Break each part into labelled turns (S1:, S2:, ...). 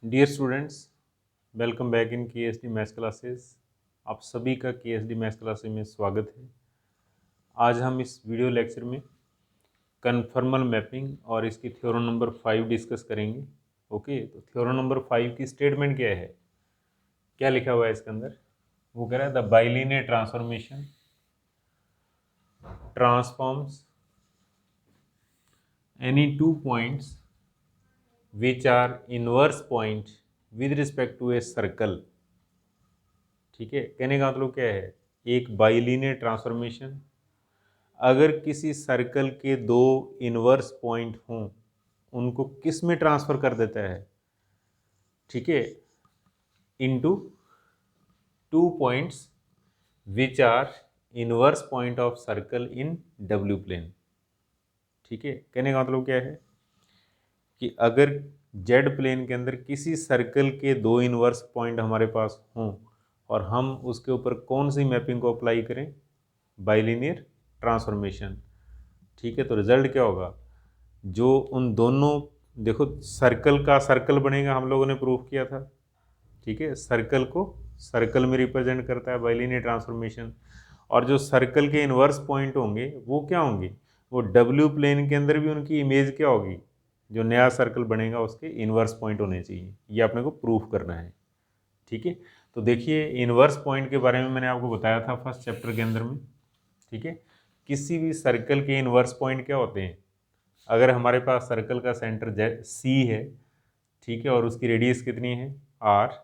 S1: Dear students, welcome back in KSD maths classes. आप सभी का KSD मैथ्स क्लासेस में स्वागत है। आज हम इस वीडियो लेक्चर में कन्फर्मल मैपिंग और इसकी थ्योरम नंबर 5 डिस्कस करेंगे। ओके, तो थ्योरम नंबर 5 की स्टेटमेंट क्या है, क्या लिखा हुआ है इसके अंदर? वो कह रहा है the bilinear transformation transforms any two points which are inverse point with respect to a circle. ठीक है, कहने का मतलब क्या है, एक बाइलिनियर ट्रांसफॉर्मेशन अगर किसी सर्कल के दो इनवर्स पॉइंट हों, उनको किस में ट्रांसफर कर देता है? ठीक है, into two points which are inverse point of circle in W plane. ठीक है, कहने का मतलब क्या है कि अगर जेड प्लेन के अंदर किसी सर्कल के दो इनवर्स पॉइंट हमारे पास हों और हम उसके ऊपर कौन सी मैपिंग को अप्लाई करें? Bilinear transformation. ठीक है, तो रिजल्ट क्या होगा? जो उन दोनों, देखो सर्कल का सर्कल बनेगा, हम लोगों ने प्रूफ किया था। ठीक है, सर्कल को सर्कल में रिप्रेजेंट करता है बाइलिनियर ट्रांसफॉर्मेशन, और जो सर्कल के इनवर्स पॉइंट होंगे वो क्या होंगे? वो डब्ल्यू प्लेन के अंदर भी उनकी इमेज क्या होगी? जो नया सर्कल बनेगा उसके इनवर्स पॉइंट होने चाहिए, ये अपने को प्रूफ करना है। ठीक है, तो देखिए इनवर्स पॉइंट के बारे में मैंने आपको बताया था फर्स्ट चैप्टर के अंदर में। ठीक है, किसी भी सर्कल के इनवर्स पॉइंट क्या होते हैं? अगर हमारे पास सर्कल का सेंटर सी है, ठीक है, और उसकी रेडियस कितनी है? आर,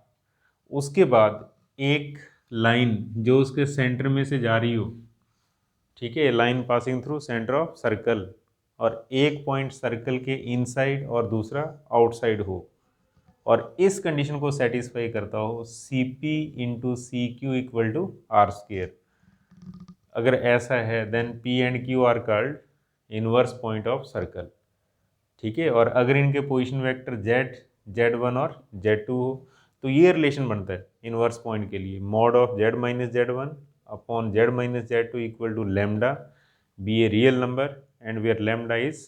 S1: उसके बाद एक लाइन जो उसके सेंटर में से जा रही हो, ठीक है, line passing through centre of circle, और एक पॉइंट सर्कल के इनसाइड और दूसरा आउटसाइड हो, और इस कंडीशन को सेटिस्फाई करता हो C P into C Q equal to R square. अगर ऐसा है then P and Q are called inverse point of circle. ठीक है, और अगर इनके पोजीशन वेक्टर जेड, Z1 और Z2 हो, तो ये रिलेशन बनता है इनवर्स पॉइंट के लिए, mod of Z minus Z1 upon Z minus Z2 equal to lambda be a real number and where lambda is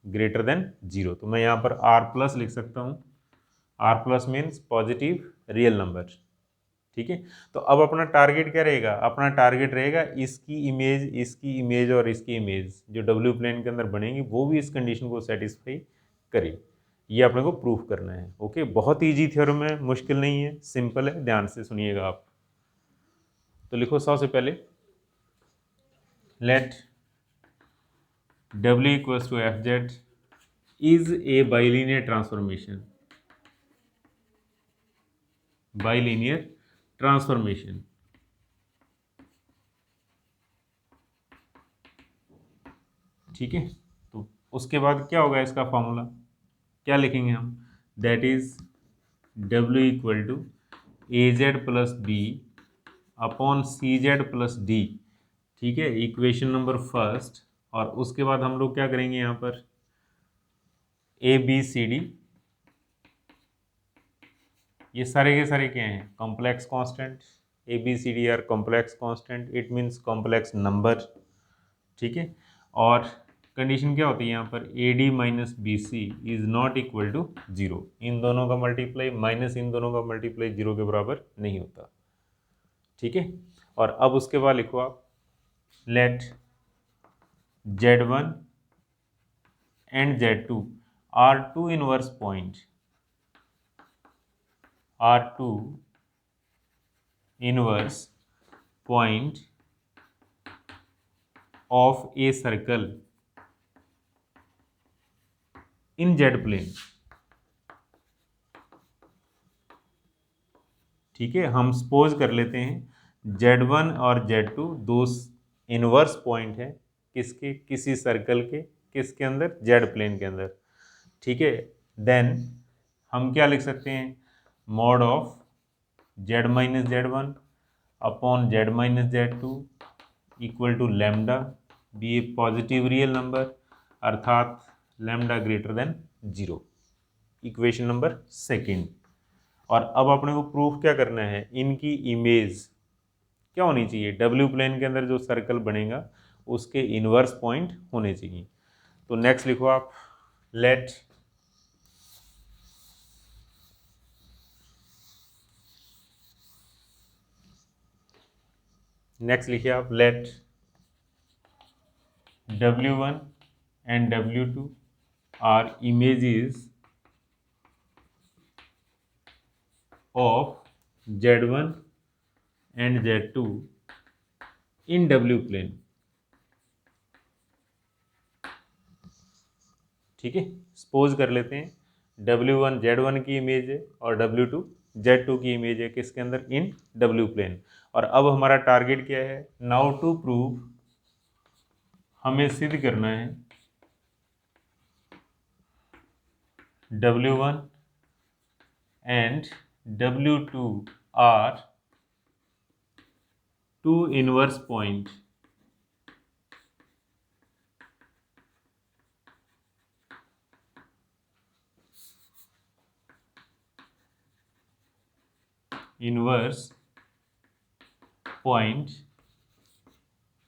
S1: greater than 0। तो मैं यहाँ पर R प्लस लिख सकता हूँ। R plus means positive real number. ठीक है, तो अब अपना टारगेट क्या रहेगा? अपना टारगेट रहेगा इसकी इमेज और इसकी इमेज जो डब्ल्यू प्लेन के अंदर बनेगी वो भी इस कंडीशन को सेटिस्फाई करे, ये अपने को प्रूफ करना है। ओके, बहुत ईजी थ्योरम है, मुश्किल नहीं है, सिंपल है, ध्यान से सुनिएगा आप। तो लिखो सबसे पहले let W equals to FZ is a bilinear transformation. Bilinear transformation, ठीक है, तो उसके बाद क्या होगा इसका फॉर्मूला, क्या लिखेंगे हम? That is W equal to AZ plus B upon CZ plus D. ठीक है, इक्वेशन नंबर फर्स्ट, और उसके बाद हम लोग क्या करेंगे यहाँ पर? ABCD, ये सारे के सारे क्या हैं? Complex constant. ABCD are complex constant, it means complex number. ठीक है, और कंडीशन क्या होती है यहाँ पर? AD minus BC is not equal to 0। इन दोनों का मल्टीप्लाई माइनस इन दोनों का मल्टीप्लाई 0 के बराबर नहीं होता। ठीक है, और अब उसके बाद लिखो आप late Z1 and Z2 are two inverse point, are two inverse point of a circle in Z plane। ठीक है, हम सपोज कर लेते हैं Z1 और Z2 दो इनवर्स पॉइंट है किसके? किसी सर्कल के, किसके अंदर? Z प्लेन के अंदर। ठीक है, देन हम क्या लिख सकते हैं? Mod of Z minus Z1 upon Z minus Z2 equal to lambda be a positive real number, अर्थात lambda greater than 0। Equation number second. और अब अपने को प्रूफ क्या करना है? इनकी इमेज क्या होनी चाहिए? डब्ल्यू प्लेन के अंदर जो सर्कल बनेगा उसके इनवर्स पॉइंट होने चाहिए। तो नेक्स्ट लिखो आप लेट नेक्स्ट लिखिए आप, late W1 and W2 are images of Z1 and Z2 in W plane। ठीक है, सपोज कर लेते हैं W1 Z1 की इमेज है और W2 Z2 की इमेज है, किसके अंदर, इन W प्लेन। और अब हमारा टारगेट क्या है, नाउ टू प्रूव, हमें सिद्ध करना है W1 and W2 are two inverse point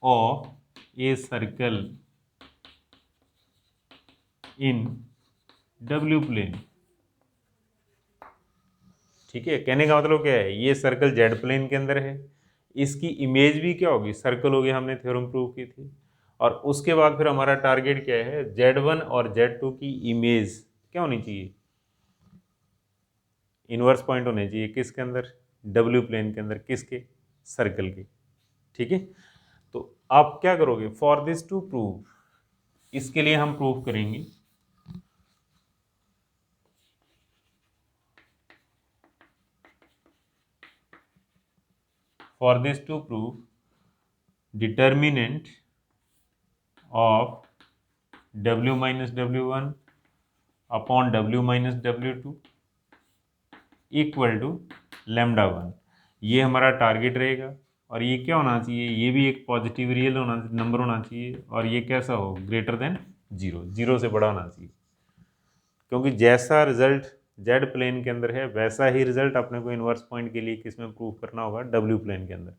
S1: of a circle in W plane. ठीक है, कहने का मतलब क्या है, ये सर्कल जेड प्लेन के अंदर है, इसकी इमेज भी क्या होगी, सर्कल होगी, हमने थ्योरम प्रूव की थी। और उसके बाद फिर हमारा टारगेट क्या है, Z1 और Z2 की इमेज क्या होनी चाहिए, इनवर्स पॉइंट होने चाहिए, किसके अंदर, W प्लेन के अंदर, किसके, सर्कल के। ठीक है, तो आप क्या करोगे, फॉर दिस टू प्रूव, इसके लिए हम प्रूव करेंगे for this to prove determinant of W minus W1 upon W minus W2 equal to λ1। ये हमारा टारगेट रहेगा, और ये क्या होना चाहिए, ये भी एक पॉजिटिव रियल नंबर होना चाहिए, और ये कैसा हो, ग्रेटर देन 0, 0 से बड़ा होना चाहिए। क्योंकि जैसा रिजल्ट जेड प्लेन के अंदर है वैसा ही रिजल्ट अपने को इनवर्स पॉइंट के लिए किस में प्रूफ करना होगा, W प्लेन के अंदर।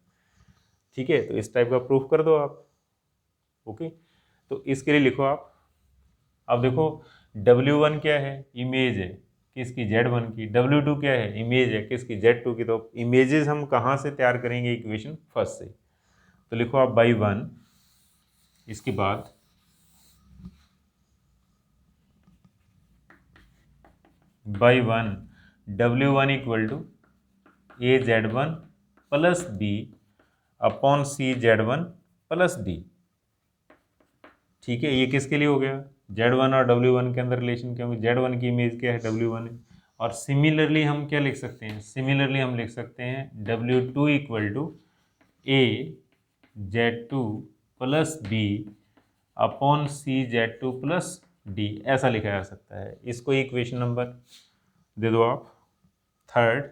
S1: ठीक है, तो इस टाइप का प्रूफ कर दो आप। ओके, तो इसके लिए लिखो आप, अब देखो W1 क्या है, इमेज है किसकी, Z1 की, W2 क्या है, इमेज है किसकी, Z2 की। तो इमेजेस हम कहाँ से तैयार करेंगे, इक्वेशन फर्स्ट से। तो लिखो आप बाई 1, इसके बाद by 1 W1 equal to AZ1 plus B upon CZ1 plus D। ठीक है, ये किसके लिए हो गया, Z1 और W1 के अंदर रिलेशन, क्योंकि Z1 की इमेज क्या है, W1 है। और सिमिलरली हम क्या लिख सकते हैं, सिमिलरली हम लिख सकते हैं W2 equal to AZ2 plus B upon CZ2 plus D, ऐसा लिखा जा सकता है। इसको इक्वेशन नंबर दे दो आप 3rd,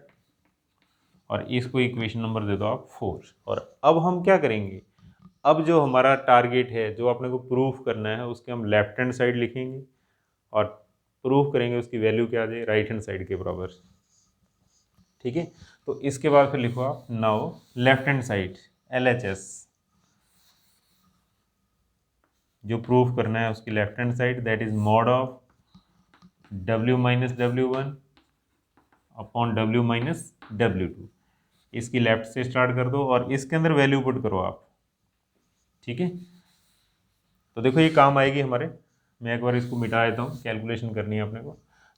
S1: और इसको इक्वेशन नंबर दे दो आप 4। और अब हम क्या करेंगे, अब जो हमारा टारगेट है, जो अपने को प्रूफ करना है, उसके हम लेफ्ट हैंड साइड लिखेंगे और प्रूफ करेंगे उसकी वैल्यू क्या आ जाए, राइट हैंड साइड के बराबर। ठीक है, तो इसके बाद फिर लिखो आप now left hand side LHS, जो प्रूफ करना है उसकी left hand side, that is mod of W minus W1 upon W minus W2। इसकी लेफ्ट से स्टार्ट कर दो और इसके अंदर वैल्यू पुट करो आप। ठीक है, तो देखो ये काम आएगी हमारे। मैं एक बार इसको मिटा देता हूँ, कैलकुलेशन करनी है अपने को।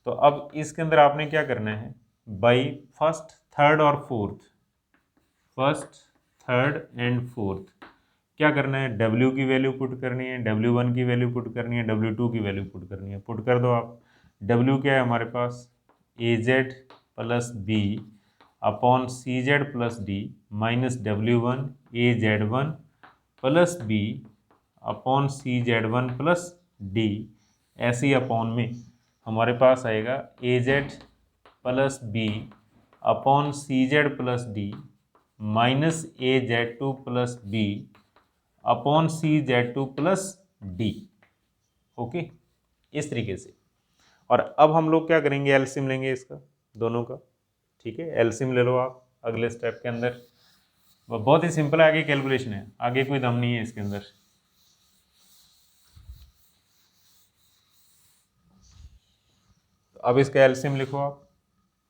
S1: तो अब इसके अंदर आपने क्या करना है, बाई फर्स्ट, थर्ड और fourth, first, third and fourth क्या करना है, W की वैल्यू पुट करनी है, W1 की वैल्यू पुट करनी है, W2 की वैल्यू पुट करनी है। पुट कर दो आप। W क्या है हमारे पास, AZ plus B upon CZ plus D minus W1 AZ1 plus B upon CZ1 plus D, ऐसे ही अपॉन में हमारे पास आएगा AZ plus B upon CZ plus D minus AZ2 plus B upon CZ2 plus D। Okay, इस तरीके से। और अब हम लोग क्या करेंगे, एलसीएम लेंगे इसका, दोनों का। ठीक है, एलसीएम ले लो आप अगले स्टेप के अंदर। वो बहुत ही सिंपल है, आगे कैलकुलेशन है, आगे कोई दम नहीं है इसके अंदर। तो अब इसका एलसीएम लिखो आप,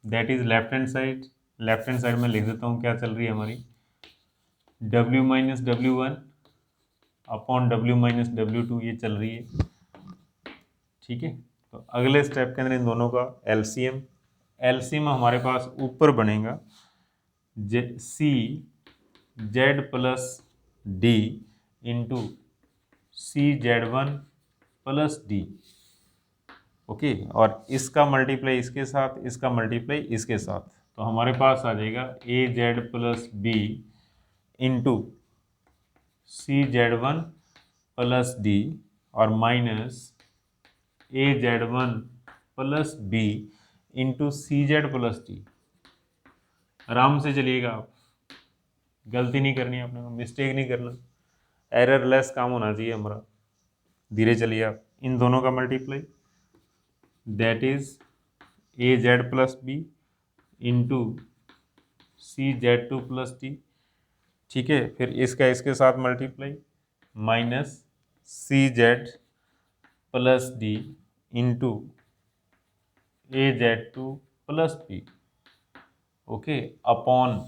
S1: that is left hand side. Left hand side में लिख देता हूँ क्या चल रही है हमारी, W minus W1 upon W minus W2 ये चल रही है। ठीक है, तो अगले स्टेप के अंदर इन दोनों का एलसीएम, एलसीएम हमारे पास ऊपर बनेगा C Z plus D into C Z one plus D. Okay, और इसका मल्टीप्लाई इसके साथ, इसका मल्टीप्लाई इसके साथ, तो हमारे पास आ जाएगा A Z plus B into C Z one plus D और minus A Z one plus B into C Z plus D. आराम से चलिएगा आप, गलती नहीं करनी है आपने को, मिस्टेक नहीं करना, एरर लेस काम होना चाहिए हमारा। धीरे चलिए आप, इन दोनों का multiply that is A Z plus B into C Z two plus D. ठीक है, फिर इसका इसके साथ multiply minus C Z plus D into A Z two plus B. Okay, upon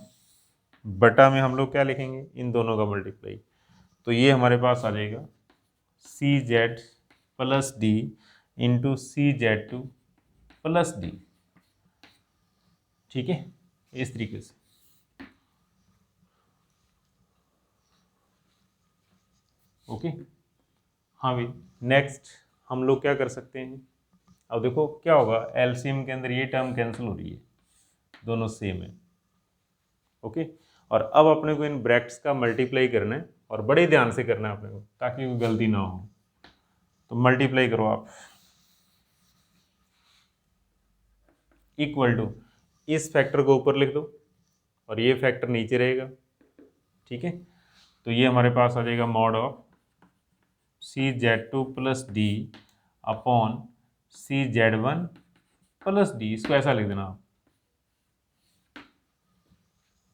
S1: बटा में हम लोग क्या लिखेंगे, इन दोनों का मल्टीप्लाई, तो ये हमारे पास आ जाएगा सी Z plus D into C Z two plus D. ठीक है, इस तरीके से। ओके, हाँ भाई, नेक्स्ट हम लोग क्या कर सकते हैं, अब देखो क्या होगा, एलसीएम के अंदर ये टर्म कैंसिल हो रही है, दोनों सेम है। ओके, और अब अपने को इन ब्रैकेट्स का मल्टीप्लाई करना है और बड़े ध्यान से करना है अपने को, ताकि कोई गलती ना हो। तो मल्टीप्लाई करो आप, इक्वल टू इस फैक्टर को ऊपर लिख दो और ये फैक्टर नीचे रहेगा। ठीक है, तो ये हमारे पास आ जाएगा mod of C Z two plus D upon C Z one plus D, इसको ऐसा लिख देना आप।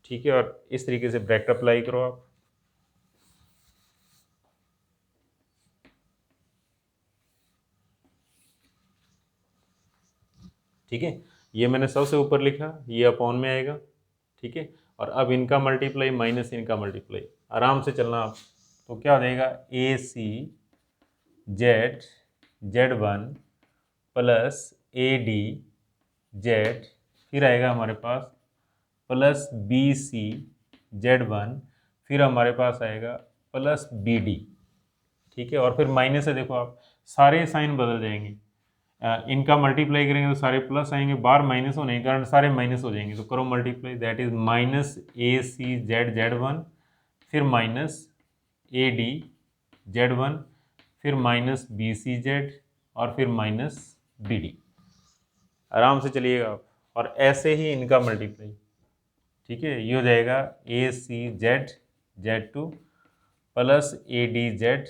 S1: ठीक है, और इस तरीके से ब्रैकेट अप्लाई करो आप। ठीक है, ये मैंने सबसे ऊपर लिखा, ये अपॉन में आएगा। ठीक है, और अब इनका मल्टीप्लाई माइनस इनका मल्टीप्लाई, आराम से चलना आप। तो क्या हो जाएगा, A C Z Z one plus A D Z, फिर आएगा हमारे पास plus B C Z one, फिर हमारे पास आएगा प्लस बी डी। ठीक है, और फिर माइनस से देखो आप, सारे साइन बदल जाएंगे, इनका मल्टीप्लाई करेंगे तो सारे प्लस आएंगे, बार माइनस होने के कारण सारे माइनस हो जाएंगे, तो करो multiply, that is minus A C Z Z one, फिर minus A D Z one, फिर माइनस बी सी जेड और फिर माइनस बी डी। आराम से चलिएगा आप, और ऐसे ही इनका मल्टीप्लाई। ठीक है, ये हो जाएगा A C Z Z two plus A D Z,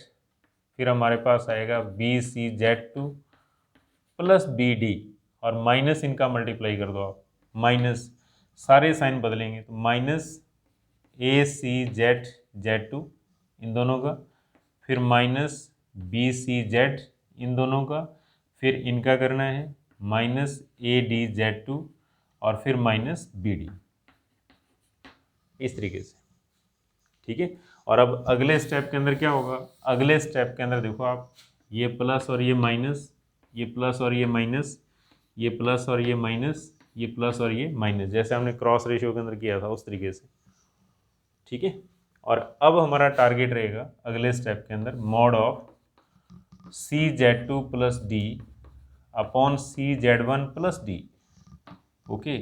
S1: फिर हमारे पास आएगा B C Z two plus B D, और माइनस इनका मल्टीप्लाई कर दो आप, माइनस सारे साइन बदलेंगे, तो minus A C Z Z two इन दोनों का, फिर माइनस बी सी जेड इन दोनों का, फिर इनका करना है minus A D Z two और फिर माइनस बी डी, इस तरीके से। ठीक है, और अब अगले स्टेप के अंदर क्या होगा, अगले स्टेप के अंदर देखो आप, ये प्लस और ये माइनस, ये प्लस और ये माइनस, ये प्लस और ये माइनस, ये प्लस और ये माइनस, जैसे हमने क्रॉस रेशियो के अंदर किया था उस तरीके से। ठीक है, और अब हमारा टारगेट रहेगा अगले स्टेप के अंदर mod of C Z two plus D upon C Z one plus D. Okay,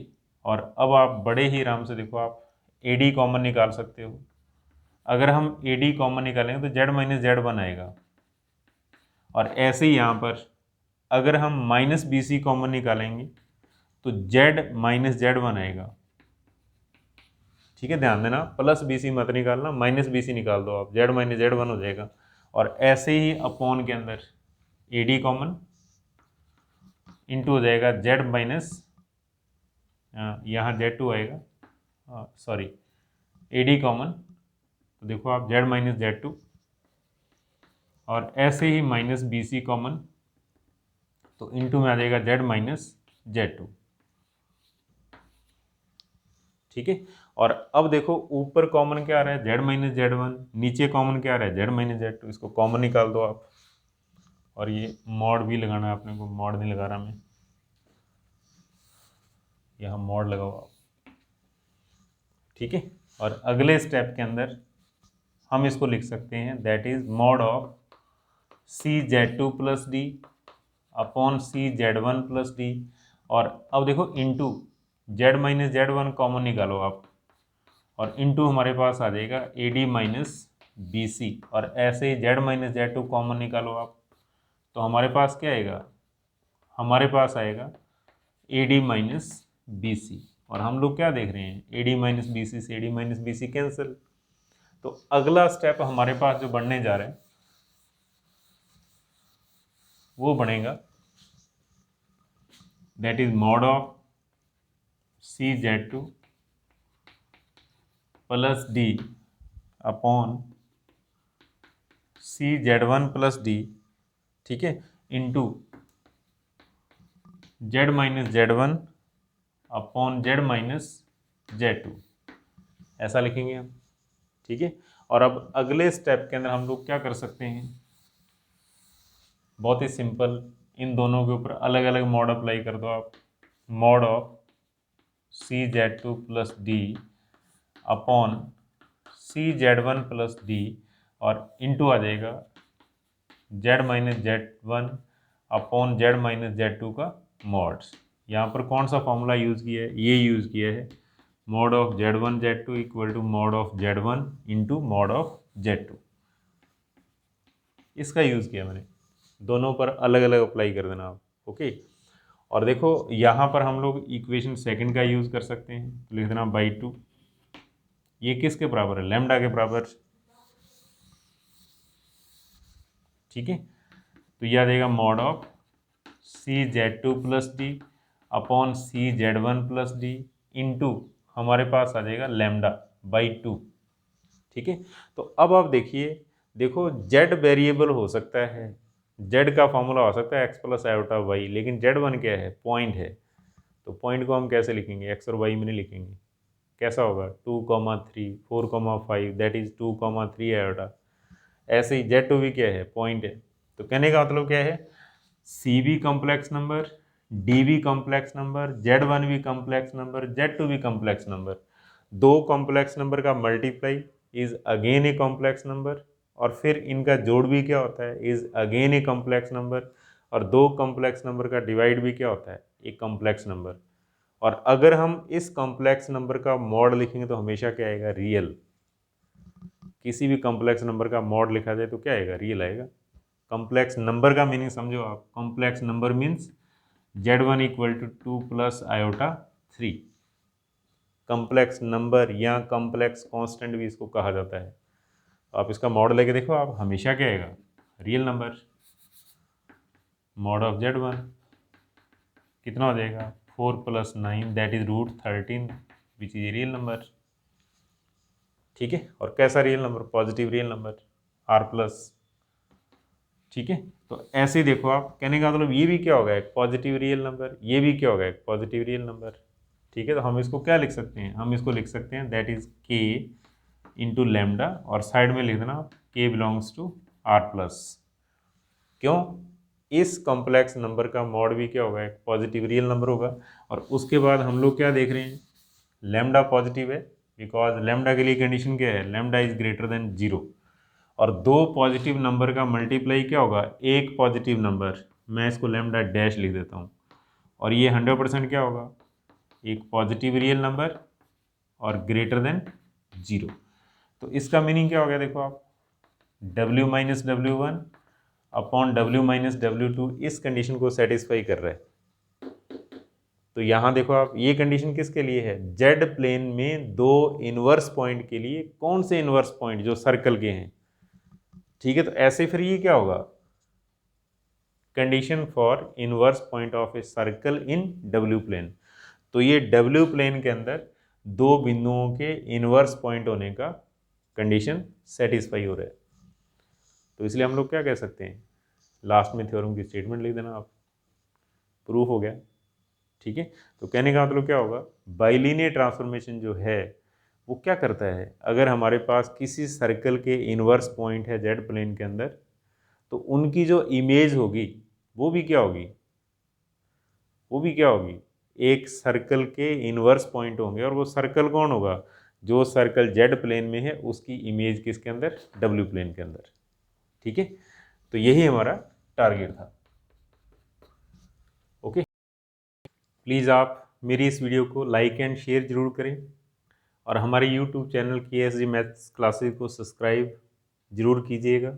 S1: और अब आप बड़े ही आराम से देखो, आप ए डी कॉमन निकाल सकते हो। अगर हम ए डी कॉमन निकालेंगे तो जेड माइनस जेड वन आएगा, और ऐसे ही यहाँ पर अगर हम माइनस बी सी कॉमन निकालेंगे तो जेड माइनस जेड वन आएगा। ठीक है, ध्यान देना, प्लस बी सी मत निकालना, माइनस बी सी निकाल दो आप, जेड माइनस जेड वन हो जाएगा। और ऐसे ही अपॉन के अंदर ए डी कॉमन इंटू हो जाएगा जेड माइनस, यहाँ जेड टू आएगा, सॉरी ए डी कॉमन, तो देखो आप जेड माइनस जेड टू, और ऐसे ही माइनस बी सी कॉमन, तो इंटू में आ जाएगा जेड माइनस जेड टू। ठीक है। और अब देखो ऊपर कॉमन क्या आ रहा है, जेड माइनस जेड वन, नीचे कॉमन क्या आ रहा है, जेड माइनस जेड टू। इसको कॉमन निकाल दो आप, और ये मॉड भी लगाना है अपने को, मॉड नहीं लगा रहा मैं, यहाँ मॉड लगाओ आप, ठीक है। और अगले स्टेप के अंदर हम इसको लिख सकते हैं, that is mod of C Z two plus D upon C Z one plus D. और अब देखो into Z minus Z one common निकालो आप, और इंटू हमारे पास आ जाएगा A D minus B C, और ऐसे ही Z minus Z two common निकालो आप, तो हमारे पास क्या आएगा, हमारे पास आएगा A D minus B C. और हम लोग क्या देख रहे हैं, A D minus B C से A D minus B C cancel. तो अगला स्टेप हमारे पास जो बनने जा रहा है वो बनेगा, that is mod of C Z two plus D upon C Z one plus D, ठीक है, into Z minus Z one upon Z minus Z two, ऐसा लिखेंगे हम, ठीक है। और अब अगले स्टेप के अंदर हम लोग क्या कर सकते हैं, बहुत ही सिंपल, इन दोनों के ऊपर अलग अलग मॉड अप्लाई कर दो आप, mod of C Z two plus D upon C Z one plus D, और इंटू आ जाएगा Z minus Z one upon Z minus Z two का मॉड्स। यहाँ पर कौन सा फॉर्मूला यूज़ किया है, ये यूज़ किया है, mod of Z one Z two equal to mod of Z one into mod of Z two, इसका यूज़ किया मैंने, दोनों पर अलग अलग अप्लाई कर देना आप, ओके। और देखो यहाँ पर हम लोग इक्वेशन सेकंड का यूज़ कर सकते हैं, लिख देना बाई टू, ये किसके बराबर है, लैम्डा के बराबर, ठीक है। तो यह आ जाएगा mod of C Z two plus D upon C Z one plus D into हमारे पास आ जाएगा लैम्डा बाई टू, ठीक है। तो अब आप देखिए, देखो जेड वेरिएबल हो सकता है, जेड का फॉर्मूला हो सकता है एक्स प्लस आयोटा वाई, लेकिन जेड वन क्या है, पॉइंट है। तो पॉइंट को हम कैसे लिखेंगे, एक्स और वाई में नहीं लिखेंगे, कैसा होगा 2,3 4,5 दैट इज 2,3 आयोटा। ऐसे ही जेड टू भी क्या है, पॉइंट है। तो कहने का मतलब क्या है, सी भी कॉम्प्लेक्स नंबर, डी भी कॉम्प्लेक्स नंबर, जेड वन भी कॉम्प्लेक्स नंबर, जेड टू भी कॉम्प्लेक्स नंबर, दो कॉम्प्लेक्स नंबर का multiply is again a complex number, और फिर इनका जोड़ भी क्या होता है, is again a complex number, और दो कॉम्प्लेक्स नंबर का डिवाइड भी क्या होता है, एक कॉम्प्लेक्स नंबर। और अगर हम इस कॉम्प्लेक्स नंबर का मॉड लिखेंगे तो हमेशा क्या आएगा, रियल। किसी भी कॉम्प्लेक्स नंबर का मॉड लिखा जाए तो क्या आएगा, रियल आएगा। कॉम्प्लेक्स नंबर का मीनिंग समझो आप, complex number means Z one equal to two plus iota three. Complex number या कॉम्प्लेक्स कांस्टेंट भी इसको कहा जाता है। आप इसका मॉड लेके देखो, आप हमेशा क्या आएगा, real number. Mod of Z one कितना हो जाएगा, 4 plus 9 that is root 13 which is real number, ठीक है। और कैसा real number, positive real number, R plus, ठीक है। तो ऐसे ही देखो आप, कहने का मतलब ये भी क्या होगा, एक पॉजिटिव रियल नंबर, ये भी क्या होगा, एक पॉजिटिव रियल नंबर, ठीक है। तो हम इसको क्या लिख सकते हैं, हम इसको लिख सकते हैं दैट इज के इंटू लेमडा, और साइड में लिख देना के बिलोंग्स टू आर प्लस। क्यों, इस कॉम्प्लेक्स नंबर का मॉड भी क्या होगा, एक पॉजिटिव रियल नंबर होगा। और उसके बाद हम लोग क्या देख रहे हैं, लेमडा पॉजिटिव है, बिकॉज लेमडा के लिए कंडीशन क्या है, लेमडा इज ग्रेटर देन 0। और दो पॉजिटिव नंबर का मल्टीप्लाई क्या होगा, एक पॉजिटिव नंबर, मैं इसको लेमडा डैश लिख देता हूँ, और ये 100% क्या होगा, एक पॉजिटिव रियल नंबर और ग्रेटर देन 0। तो इसका मीनिंग क्या हो गया, देखो आप, W minus W1 upon W minus W2 इस कंडीशन को सेटिस्फाई कर रहा है। तो यहाँ देखो आप, ये कंडीशन किसके लिए है, जेड प्लेन में दो इनवर्स पॉइंट के लिए। कौन से इनवर्स पॉइंट, जो सर्कल के हैं, ठीक है। तो ऐसे फिर ये क्या होगा, condition for inverse point of a circle in W plane. तो ये डब्ल्यू प्लेन के अंदर दो बिंदुओं के इनवर्स पॉइंट होने का कंडीशन सेटिस्फाई हो रहा है। तो इसलिए हम लोग क्या कह सकते हैं, लास्ट में थ्योरम की स्टेटमेंट लिख देना आप, प्रूफ हो गया। ठीक है। तो कहने का मतलब क्या होगा, बाइलीनियर ट्रांसफॉर्मेशन जो है वो क्या करता है, अगर हमारे पास किसी सर्कल के इन्वर्स पॉइंट है जेड प्लेन के अंदर, तो उनकी जो इमेज होगी वो भी क्या होगी, वो भी क्या होगी, एक सर्कल के इन्वर्स पॉइंट होंगे। और वो सर्कल कौन होगा, जो सर्कल जेड प्लेन में है उसकी इमेज किसके अंदर, डब्ल्यू प्लेन के अंदर। ठीक है, तो यही हमारा टारगेट था। ओके, प्लीज़ आप मेरी इस वीडियो को लाइक एंड शेयर जरूर करें, और हमारे YouTube channel KSG maths classes को सब्सक्राइब जरूर कीजिएगा।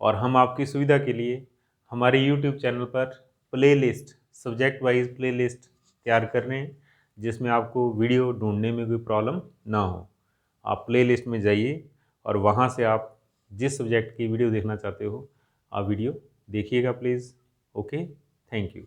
S1: और हम आपकी सुविधा के लिए हमारे यूट्यूब चैनल पर प्लेलिस्ट, सब्जेक्ट वाइज प्लेलिस्ट तैयार कर रहे हैं, जिसमें आपको वीडियो ढूंढने में कोई प्रॉब्लम ना हो। आप प्लेलिस्ट में जाइए और वहाँ से आप जिस सब्जेक्ट की वीडियो देखना चाहते हो आप वीडियो देखिएगा प्लीज़। Okay, thank you.